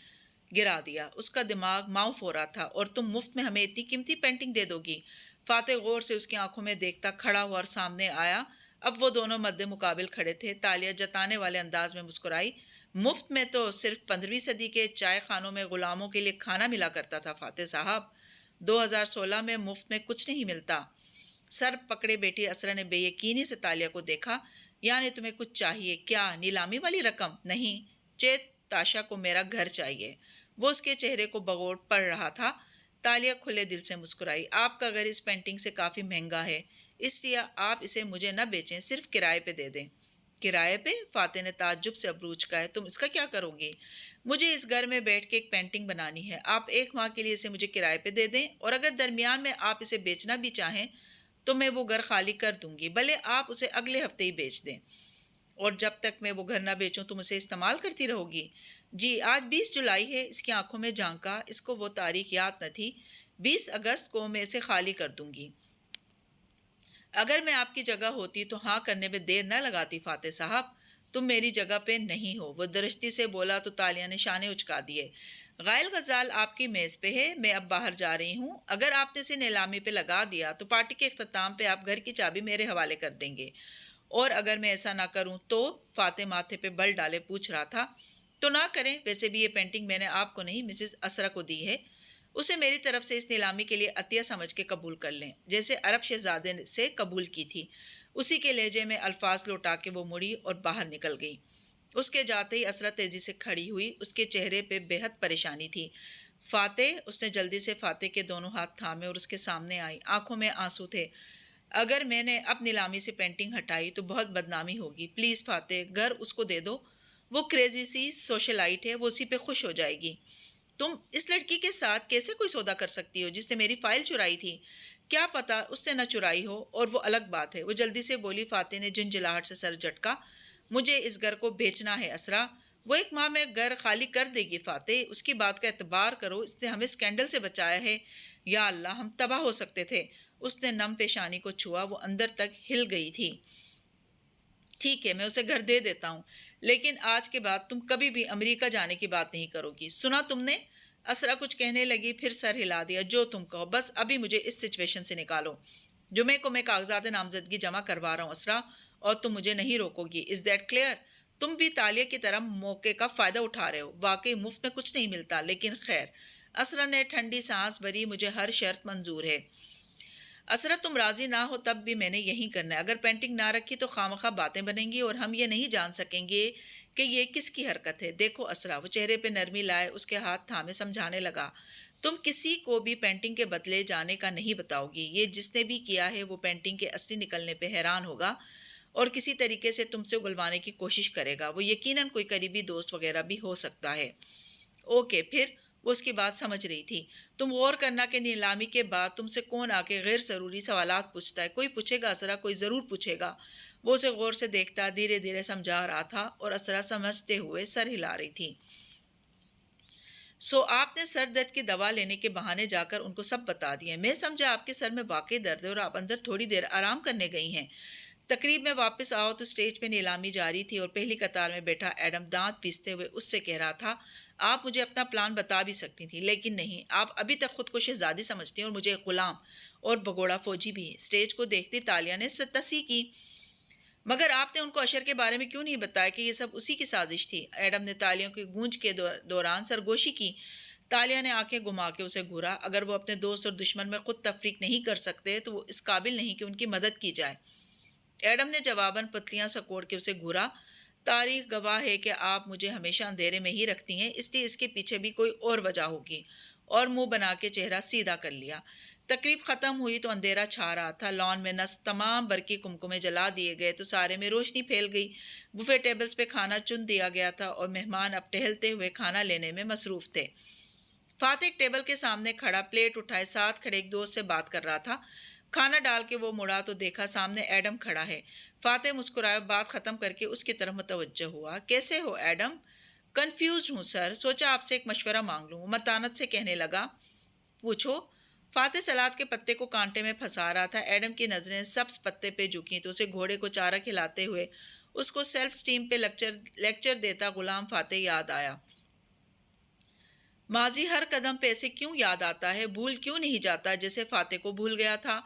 गिरा दिया। उसका दिमाग माउफ हो रहा था। और तुम मुफ्त में हमें इतनी कीमती पेंटिंग दे दोगी? फातेह गौर से उसकी आंखों में देखता खड़ा हुआ और सामने आया। अब वो दोनों मद्दे मुकाबिल खड़े थे। तालिया जताने वाले अंदाज में मुस्कुराई। मुफ्त में तो सिर्फ 15वीं सदी के चाय खानों में गुलामों के लिए खाना मिला करता था फातेह साहब। 2016 में मुफ्त में कुछ नहीं मिलता। सर पकड़े बैठी असरा ने बेयकीनी से तालिया को देखा। यानी तुम्हें कुछ चाहिए क्या? नीलामी वाली रकम? नहीं, चेत ताशा को मेरा घर चाहिए। वो उसके चेहरे को बगौर पड़ रहा था। तालिया खुले दिल से मुस्कुराई। आपका घर इस पेंटिंग से काफ़ी महंगा है, इसलिए आप इसे मुझे न बेचें, सिर्फ किराए पे दे दें। किराए पे? फातेह ने ताज्जुब से अबरूज खाए। तुम इसका क्या करोगी? मुझे इस घर में बैठ के एक पेंटिंग बनानी है। आप 1 माह के लिए इसे मुझे किराए पे दे दें, और अगर दरमियान में आप इसे बेचना भी चाहें तो मैं वो घर खाली कर दूंगी। भले आप उसे अगले हफ्ते ही बेच दें। और जब तक मैं वो घर ना बेचूं तुम उसे इस्तेमाल करती रहोगी? जी, आज 20 जुलाई है। इसकी आंखों में झांका। इसको वो तारीख याद न थी। 20 अगस्त को मैं इसे खाली कर दूंगी। अगर मैं आपकी जगह होती तो हाँ करने में देर न लगाती फातेह साहब। तुम मेरी जगह पे नहीं हो, वो दृष्टि से बोला तो तालिया ने शाने उचका दिए। गायल गजाल आपकी मेज पे है, मैं अब बाहर जा रही हूँ। अगर आपने इसे नीलामी पे लगा दिया तो पार्टी के इख्तिताम पे आप घर की चाबी मेरे हवाले कर देंगे। और अगर मैं ऐसा ना करूं तो? फातेह माथे पे बल डाले पूछ रहा था। तो ना करें। वैसे भी ये पेंटिंग मैंने आपको नहीं, मिसेस असरा को दी है। उसे मेरी तरफ से इस नीलामी के लिए अतिया समझ के कबूल कर लें, जैसे अरब शहजादे से कबूल की थी। उसी के लहजे में अल्फाज लौटा के वो मुड़ी और बाहर निकल गई। उसके जाते ही असरा तेजी से खड़ी हुई। उसके चेहरे पे बेहद परेशानी थी। फातेह, उसने जल्दी से फातेह के दोनों हाथ थामे और उसके सामने आई। आंखों में आंसू थे। अगर मैंने अब नीलामी से पेंटिंग हटाई तो बहुत बदनामी होगी। प्लीज़ फातेह, घर उसको दे दो। वो क्रेजी सी सोशलाइट है, वो उसी पे खुश हो जाएगी। तुम इस लड़की के साथ कैसे कोई सौदा कर सकती हो जिसने मेरी फाइल चुराई थी? क्या पता उसने न चुराई हो, और वो अलग बात है। वो जल्दी से बोली। फातेह ने झुंझलाहट से सर झटका। मुझे इस घर को बेचना है असरा। वो 1 माह में घर खाली कर देगी फातेह। उसकी बात का एतबार करो, इसने हमें स्कैंडल से बचाया है। या अल्लाह, हम तबाह हो सकते थे। उसने नम पेशानी को छुआ। वो अंदर तक हिल गई थी। ठीक है, मैं उसे घर दे देता हूँ, लेकिन आज के बाद तुम कभी भी अमेरिका जाने की बात नहीं करोगी। सुना तुमने? असरा कुछ कहने लगी, फिर सर हिला दिया। जो तुम कहो, बस अभी मुझे इस सिचुएशन से निकालो। जुमे को मैं कागजात नामजदगी जमा करवा रहा हूँ असरा, और तुम मुझे नहीं रोकोगी। Is that clear? तुम भी तालिया की तरह मौके का फायदा उठा रहे हो। वाकई मुफ्त में कुछ नहीं मिलता, लेकिन खैर। असरा ने ठंडी सांस भरी। मुझे हर शर्त मंजूर है। असरा, तुम राजी ना हो तब भी मैंने यही करना है। अगर पेंटिंग ना रखी तो खामखा बातें बनेंगी और हम ये नहीं जान सकेंगे कि ये किसकी हरकत है। देखो असरा, वो चेहरे पे नरमी लाए उसके हाथ थामे समझाने लगा। तुम किसी को भी पेंटिंग के बदले जाने का नहीं बताओगी। ये जिसने भी किया है वो पेंटिंग के असली निकलने पे हैरान होगा और किसी तरीके से तुमसे उगलवाने की कोशिश करेगा। वो यकीनन कोई करीबी दोस्त वगैरह भी हो सकता है। ओके, फिर? वो उसकी बात समझ रही थी। तुम गौर करना कि नीलामी के बाद तुमसे कौन आके गैर ज़रूरी सवालात पूछता है। कोई पूछेगा असरा, कोई ज़रूर पूछेगा। वो उसे गौर से देखता धीरे धीरे समझा रहा था और असरा समझते हुए सर हिला रही थी। सो आपने सर दर्द की दवा लेने के बहाने जाकर उनको सब बता दिया। मैं समझा आपके सर में वाकई दर्द है और आप अंदर थोड़ी देर आराम करने गई हैं। तकरीब में वापस आओ तो स्टेज पे नीलामी जारी थी और पहली कतार में बैठा एडम दांत पीसते हुए उससे कह रहा था, आप मुझे अपना प्लान बता भी सकती थी, लेकिन नहीं। आप अभी तक खुद को शहजादी समझती हैं और मुझे एक गुलाम और भगोड़ा फौजी भी। स्टेज को देखती तालिया ने तसी की। मगर आपने उनको अशर के बारे में क्यों नहीं बताया कि ये सब उसी की साजिश थी? एडम ने तालियों की गूंज के दौरान सरगोशी की। तालिया ने आंखें घुमा के उसे घूरा। अगर वो अपने दोस्त और दुश्मन में खुद तफरीक नहीं कर सकते तो वो इस काबिल नहीं कि उनकी मदद की जाए। एडम ने जवाबन पतलियां सकोड़ के उसे घूरा। तारीख गवाह है कि आप मुझे हमेशा अंधेरे में ही रखती हैं, इसलिए इसके पीछे भी कोई और वजह होगी। और मुंह बना के चेहरा सीधा कर लिया। तकरीब खत्म हुई तो अंधेरा छा रहा था। लॉन में नस्ब तमाम बरकी कुमकुमे जला दिए गए तो सारे में रोशनी फैल गई। बुफे टेबल्स पे खाना चुन दिया गया था और मेहमान अब टहलते हुए खाना लेने में मसरूफ थे। फातिह टेबल के सामने खड़ा प्लेट उठाए साथ खड़े एक दोस्त से बात कर रहा था। खाना डाल के वो मुड़ा तो देखा सामने एडम खड़ा है। فاتح مسکرایا، بات ختم کر کے اس کی طرف متوجہ ہوا۔ کیسے ہو ایڈم؟ کنفیوزڈ ہوں سر، سوچا آپ سے ایک مشورہ مانگ لوں، متانت سے کہنے لگا۔ پوچھو۔ فاتح سلاد کے پتے کو کانٹے میں پھنسا رہا تھا۔ ایڈم کی نظریں سبز پتے پہ جھکیں تو اسے گھوڑے کو چارہ کھلاتے ہوئے اس کو سیلف سٹیم پہ لیکچر دیتا غلام فاتح یاد آیا۔ ماضی ہر قدم پہ ایسے کیوں یاد آتا ہے؟ بھول کیوں نہیں جاتا جیسے فاتح کو بھول گیا تھا؟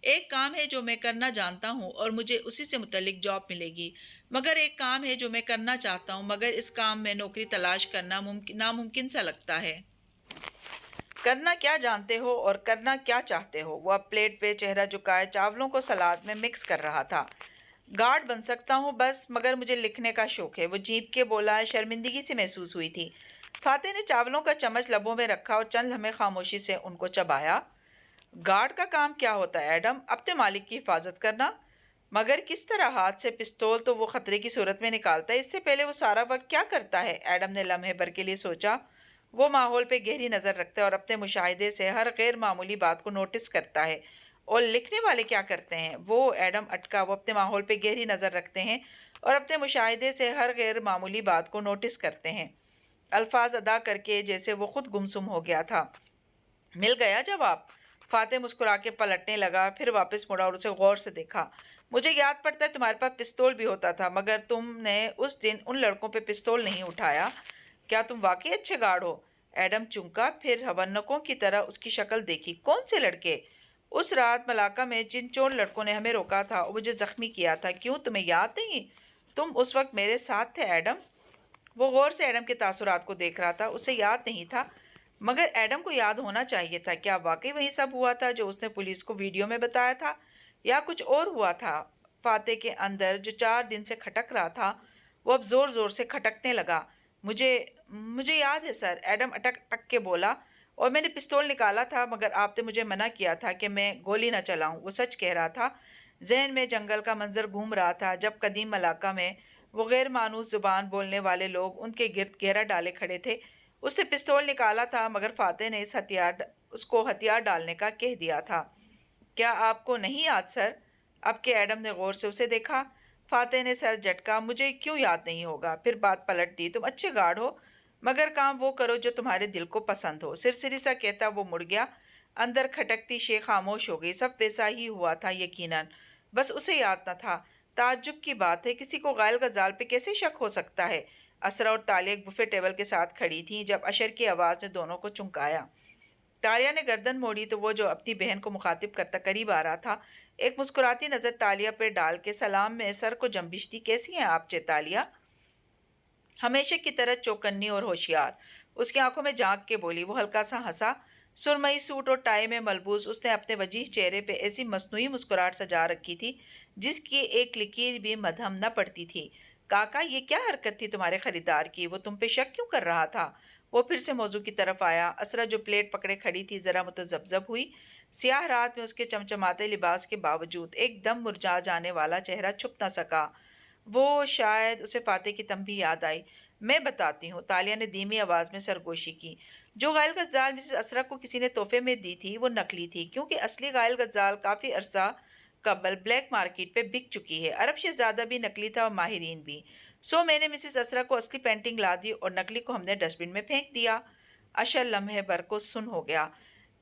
ایک کام ہے جو میں کرنا جانتا ہوں اور مجھے اسی سے متعلق جاب ملے گی، مگر ایک کام ہے جو میں کرنا چاہتا ہوں مگر اس کام میں نوکری تلاش کرنا ناممکن سا لگتا ہے۔ کرنا کیا جانتے ہو اور کرنا کیا چاہتے ہو؟ وہ اب پلیٹ پہ چہرہ جھکائے چاولوں کو سلاد میں مکس کر رہا تھا۔ گارڈ بن سکتا ہوں بس، مگر مجھے لکھنے کا شوق ہے، وہ جھینپ کے بولا۔ شرمندگی سے محسوس ہوئی تھی۔ فاتح نے چاولوں کا چمچ لبوں میں رکھا اور چند لمحے خاموشی سے ان کو چبایا۔ گارڈ کا کام کیا ہوتا ہے ایڈم؟ اپنے مالک کی حفاظت کرنا۔ مگر کس طرح؟ ہاتھ سے پستول تو وہ خطرے کی صورت میں نکالتا ہے، اس سے پہلے وہ سارا وقت کیا کرتا ہے؟ ایڈم نے لمحے بھر کے لیے سوچا۔ وہ ماحول پہ گہری نظر رکھتا ہے اور اپنے مشاہدے سے ہر غیر معمولی بات کو نوٹس کرتا ہے۔ اور لکھنے والے کیا کرتے ہیں؟ وہ ایڈم اٹکا۔ وہ اپنے ماحول پہ گہری نظر رکھتے ہیں اور اپنے مشاہدے سے ہر غیر معمولی بات کو نوٹس کرتے ہیں۔ الفاظ ادا کر کے جیسے وہ خود گمسم ہو گیا تھا۔ مل گیا جواب؟ فاتح مسکرا کے پلٹنے لگا، پھر واپس مڑا اور اسے غور سے دیکھا۔ مجھے یاد پڑتا ہے تمہارے پاس پستول بھی ہوتا تھا، مگر تم نے اس دن ان لڑکوں پہ پستول نہیں اٹھایا۔ کیا تم واقعی اچھے گارڈ ہو؟ ایڈم چونکا، پھر حونکوں کی طرح اس کی شکل دیکھی۔ کون سے لڑکے؟ اس رات ملاقہ میں جن چور لڑکوں نے ہمیں روکا تھا اور مجھے زخمی کیا تھا۔ کیوں تمہیں یاد نہیں؟ تم اس وقت میرے ساتھ تھے ایڈم۔ وہ غور سے ایڈم کے تاثرات کو دیکھ رہا تھا۔ اسے یاد نہیں تھا، مگر ایڈم کو یاد ہونا چاہیے تھا۔ کیا واقعی وہی سب ہوا تھا جو اس نے پولیس کو ویڈیو میں بتایا تھا، یا کچھ اور ہوا تھا؟ فاتح کے اندر جو 4 دن سے کھٹک رہا تھا وہ اب زور زور سے کھٹکنے لگا۔ مجھے یاد ہے سر، ایڈم اٹک اٹک کے بولا، اور میں نے پستول نکالا تھا مگر آپ نے مجھے منع کیا تھا کہ میں گولی نہ چلاؤں۔ وہ سچ کہہ رہا تھا۔ ذہن میں جنگل کا منظر گھوم رہا تھا جب قدیم ملاقہ میں وہ غیر مانوس زبان بولنے والے لوگ ان کے گرد گھیرا ڈالے کھڑے تھے۔ اس نے پستول نکالا تھا مگر فاتح نے اس کو ہتھیار ڈالنے کا کہہ دیا تھا۔ کیا آپ کو نہیں یاد سر؟ اب کہ ایڈم نے غور سے اسے دیکھا، فاتح نے سر جھٹکا۔ مجھے کیوں یاد نہیں ہوگا؟ پھر بات پلٹ دی۔ تم اچھے گارڈ ہو، مگر کام وہ کرو جو تمہارے دل کو پسند ہو۔ سرسری سا کہتا وہ مڑ گیا۔ اندر کھٹکتی شے خاموش ہو گئی۔ سب ویسا ہی ہوا تھا یقیناً، بس اسے یاد نہ تھا۔ تعجب کی بات ہے، کسی کو غائل غزال پہ کیسے شک ہو سکتا ہے؟ اسرا اور تالیہ ایک بفے ٹیبل کے ساتھ کھڑی تھیں جب اشر کی آواز نے دونوں کو چونکایا۔ تالیہ نے گردن موڑی تو وہ جو اپنی بہن کو مخاطب کرتا قریب آ رہا تھا، ایک مسکراتی نظر تالیہ پہ ڈال کے سلام میں سر کو جنبش دی۔ کیسی ہیں آپ تالیہ؟ ہمیشہ کی طرح چوکنی اور ہوشیار، اس کی آنکھوں میں جھانک کے بولی۔ وہ ہلکا سا ہنسا۔ سرمئی سوٹ اور ٹائی میں ملبوس اس نے اپنے وجیح چہرے پہ ایسی مصنوعی مسکراہٹ سجا رکھی تھی جس کی ایک لکیر بھی مدھم نہ پڑتی تھی۔ کاکا، یہ کیا حرکت تھی تمہارے خریدار کی؟ وہ تم پہ شک کیوں کر رہا تھا؟ وہ پھر سے موضوع کی طرف آیا۔ اسرا جو پلیٹ پکڑے کھڑی تھی ذرا متذبذب ہوئی۔ سیاہ رات میں اس کے چمچماتے لباس کے باوجود ایک دم مرجھا جانے والا چہرہ چھپ نہ سکا۔ وہ شاید اسے فاتح کی تنبیہ یاد آئی۔ میں بتاتی ہوں، تالیہ نے دھیمی آواز میں سرگوشی کی۔ جو غائل غزال مسز اسرا کو کسی نے تحفے میں دی تھی وہ نقلی تھی، کیونکہ اصلی غائل غزال کافی عرصہ قبل بلیک مارکیٹ پہ بک چکی ہے۔ عرب شہزادہ بھی نقلی تھا اور ماہرین بھی۔ سو میں نے مسز اسرا کو اصلی پینٹنگ لا دی اور نقلی کو ہم نے ڈسٹ بن میں پھینک دیا۔ اشر لمحے بھر کو سن ہو گیا،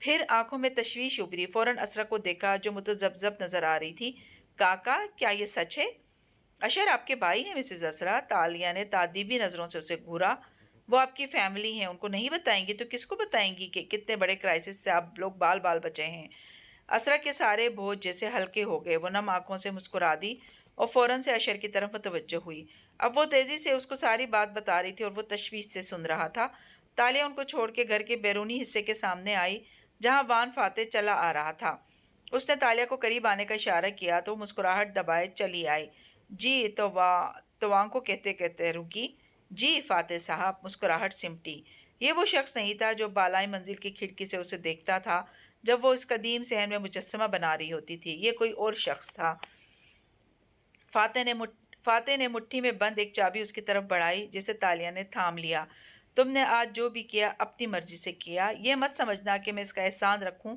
پھر آنکھوں میں تشویش ابھری۔ فوراً اسرا کو دیکھا جو متذبذب نظر آ رہی تھی۔ کاکا، کیا یہ سچ ہے؟ اشر آپ کے بھائی ہیں مسز اسرا؟ تالیہ نے تعجبی نظروں سے اسے گھورا۔ وہ آپ کی فیملی ہیں، ان کو نہیں بتائیں گی تو کس کو بتائیں گی کہ کتنے بڑے کرائسس سے آپ لوگ بال بچے ہیں؟ اسرا کے سارے بوجھ جیسے ہلکے ہو گئے۔ وہ نم آنکھوں سے مسکرا دی اور فوراً سے اشر کی طرف متوجہ ہوئی۔ اب وہ تیزی سے اس کو ساری بات بتا رہی تھی اور وہ تشویش سے سن رہا تھا۔ تالیہ ان کو چھوڑ کے گھر کے بیرونی حصے کے سامنے آئی جہاں وان فاتح چلا آ رہا تھا۔ اس نے تالیہ کو قریب آنے کا اشارہ کیا تو وہ مسکراہٹ دبائے چلی آئی۔ جی توان کو کہتے کہتے رکی۔ جی فاتح صاحب، مسکراہٹ سمٹی۔ یہ وہ شخص نہیں تھا جو بالائے منزل کی کھڑکی سے اسے دیکھتا تھا جب وہ اس قدیم صحن میں مجسمہ بنا رہی ہوتی تھی۔ یہ کوئی اور شخص تھا۔ فاتح نے مٹھی میں بند ایک چابی اس کی طرف بڑھائی جسے تالیہ نے تھام لیا۔ تم نے آج جو بھی کیا اپنی مرضی سے کیا، یہ مت سمجھنا کہ میں اس کا احسان رکھوں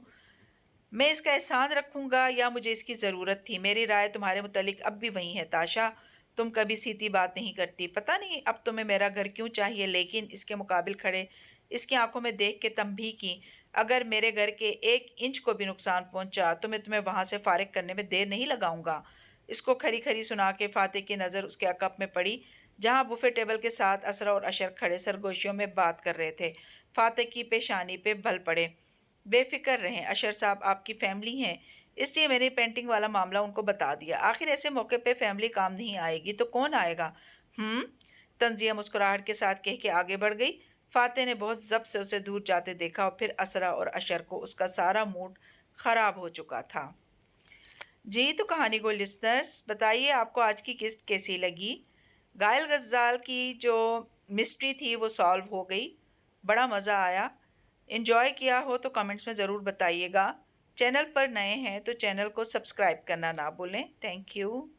मैं इसका एहसान रखूंगा या मुझे इसकी ज़रूरत थी? मेरी राय तुम्हारे मुतालिक अब भी वही है ताशा। तुम कभी सीधी बात नहीं करती। पता नहीं अब तुम्हें मेरा घर क्यों चाहिए, लेकिन इसके मुकाबिल खड़े इसकी आंखों में देख के तंबीह की, अगर मेरे घर के 1 इंच को भी नुकसान पहुंचा तो मैं तुम्हें वहां से फारिग करने में देर नहीं लगाऊंगा। इसको खरी खरी सुना के फातिह की नज़र उसके अकब में पड़ी, जहां बुफे टेबल के साथ असरा और अशर खड़े सरगोशियों में बात कर रहे थे। फातिह की पेशानी पे बल पड़े। बेफिक्र रहें, अशर साहब आपकी फैमिली हैं, इसलिए मैंने पेंटिंग वाला मामला उनको बता दिया। आखिर ऐसे मौके पे फैमिली काम नहीं आएगी तो कौन आएगा? हम्म। तंजिया मुस्कुराहट के साथ कह के आगे बढ़ गई। फातिह ने बहुत जब्त से उसे दूर जाते देखा और फिर असरा और अशर को उसका सारा मूड खराब हो चुका था। जी तो कहानी को लिसनर्स बताइए, आपको आज की किस्त कैसी लगी? गायल गज्जाल की जो मिस्ट्री थी वो सॉल्व हो गई, बड़ा मज़ा आया। इन्जॉय किया हो तो कमेंट्स में ज़रूर बताइएगा। चैनल पर नए हैं तो चैनल को सब्सक्राइब करना ना भूलें। Thank you.